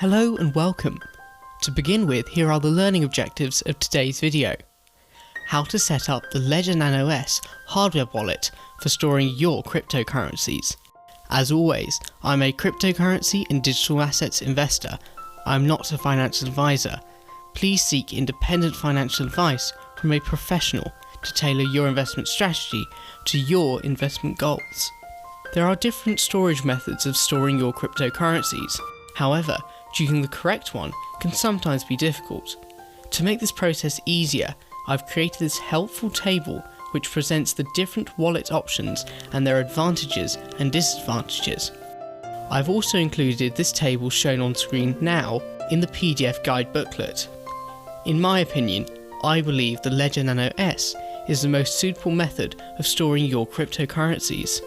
Hello and welcome. To begin with, here are the learning objectives of today's video. How to set up the Ledger Nano S hardware wallet for storing your cryptocurrencies. As always, I'm a cryptocurrency and digital assets investor. I'm not a financial advisor. Please seek independent financial advice from a professional to tailor your investment strategy to your investment goals. There are different storage methods of storing your cryptocurrencies. However, choosing the correct one can sometimes be difficult. To make this process easier, I've created this helpful table which presents the different wallet options and their advantages and disadvantages. I've also included this table shown on screen now in the PDF guide booklet. In my opinion, I believe the Ledger Nano S is the most suitable method of storing your cryptocurrencies.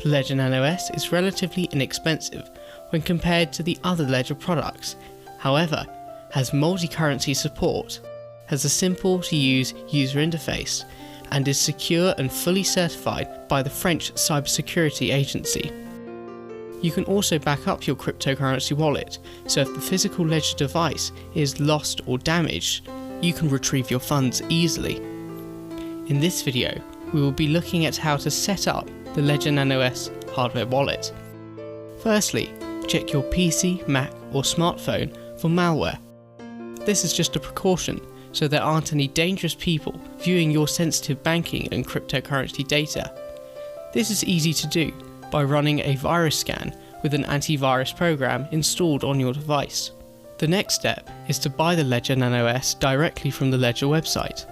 The Ledger Nano S is relatively inexpensive when compared to the other Ledger products, however, has multi-currency support, has a simple to use user interface, and is secure and fully certified by the French cybersecurity agency. You can also back up your cryptocurrency wallet, so if the physical Ledger device is lost or damaged, you can retrieve your funds easily. In this video, we will be looking at how to set up the Ledger Nano S hardware wallet. Firstly, check your PC, Mac or smartphone for malware. This is just a precaution so there aren't any dangerous people viewing your sensitive banking and cryptocurrency data. This is easy to do by running a virus scan with an antivirus program installed on your device. The next step is to buy the Ledger Nano S directly from the Ledger website.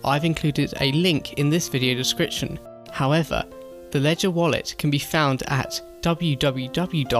I've included a link in this video description. However, the Ledger wallet can be found at www.ledger.com.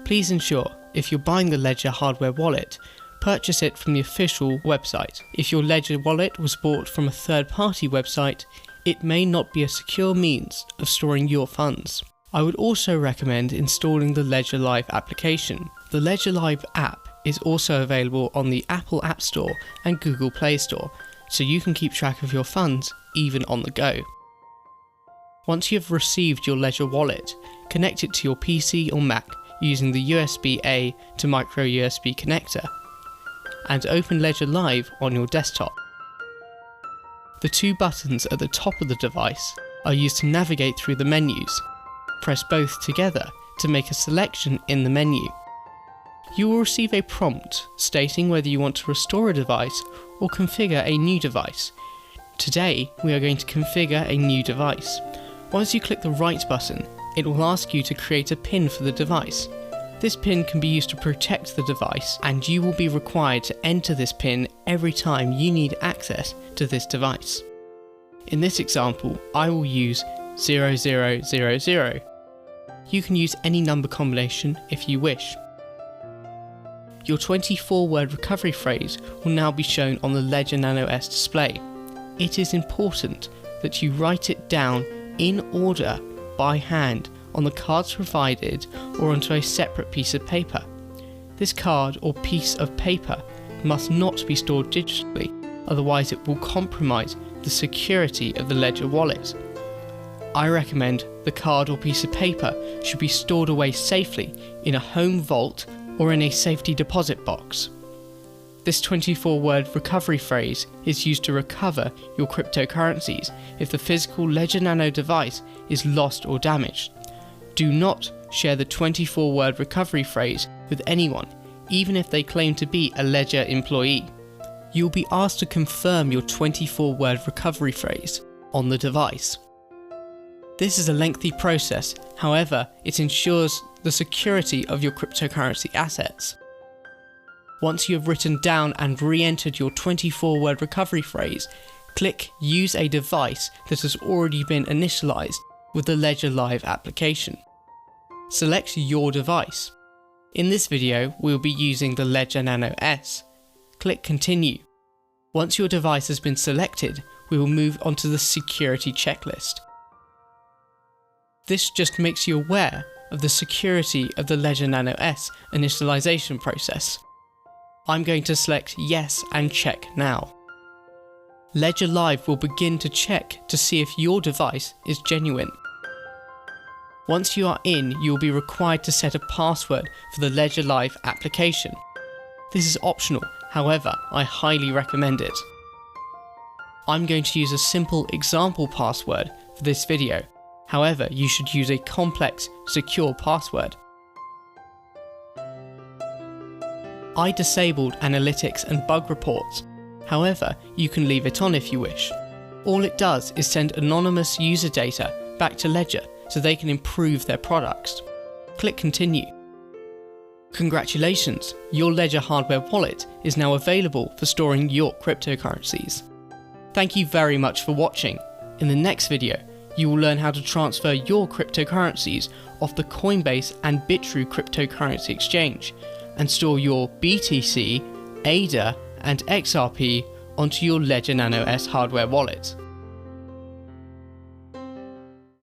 Please ensure, if you're buying the Ledger hardware wallet, purchase it from the official website. If your Ledger wallet was bought from a third-party website, it may not be a secure means of storing your funds. I would also recommend installing the Ledger Live application. The Ledger Live app is also available on the Apple App Store and Google Play Store, so you can keep track of your funds even on the go. Once you have received your Ledger wallet, connect it to your PC or Mac using the USB-A to micro USB connector, and open Ledger Live on your desktop. The two buttons at the top of the device are used to navigate through the menus. Press both together to make a selection in the menu. You will receive a prompt stating whether you want to restore a device or configure a new device. Today, we are going to configure a new device. Once you click the right button, it will ask you to create a PIN for the device. This PIN can be used to protect the device, and you will be required to enter this PIN every time you need access to this device. In this example, I will use 0000. You can use any number combination if you wish. Your 24-word recovery phrase will now be shown on the Ledger Nano S display. It is important that you write it down in order by hand on the cards provided or onto a separate piece of paper. This card or piece of paper must not be stored digitally, otherwise it will compromise the security of the Ledger wallet. I recommend the card or piece of paper should be stored away safely in a home vault or in a safety deposit box. This 24-word recovery phrase is used to recover your cryptocurrencies if the physical Ledger Nano device is lost or damaged. Do not share the 24-word recovery phrase with anyone, even if they claim to be a Ledger employee. You'll be asked to confirm your 24-word recovery phrase on the device. This is a lengthy process, however, it ensures the security of your cryptocurrency assets. Once you have written down and re-entered your 24-word recovery phrase, click Use a device that has already been initialized with the Ledger Live application. Select your device. In this video, we'll be using the Ledger Nano S. Click Continue. Once your device has been selected, we will move on to the security checklist. This just makes you aware of the security of the Ledger Nano S initialization process. I'm going to select Yes and Check now. Ledger Live will begin to check to see if your device is genuine. Once you are in, you will be required to set a password for the Ledger Live application. This is optional, however, I highly recommend it. I'm going to use a simple example password for this video, however, you should use a complex, secure password. I disabled analytics and bug reports, however, you can leave it on if you wish. All it does is send anonymous user data back to Ledger so they can improve their products. Click Continue. Congratulations, your Ledger hardware wallet is now available for storing your cryptocurrencies. Thank you very much for watching. In the next video, you will learn how to transfer your cryptocurrencies off the Coinbase and Bitrue cryptocurrency exchange and store your BTC, ADA and XRP onto your Ledger Nano S hardware wallet.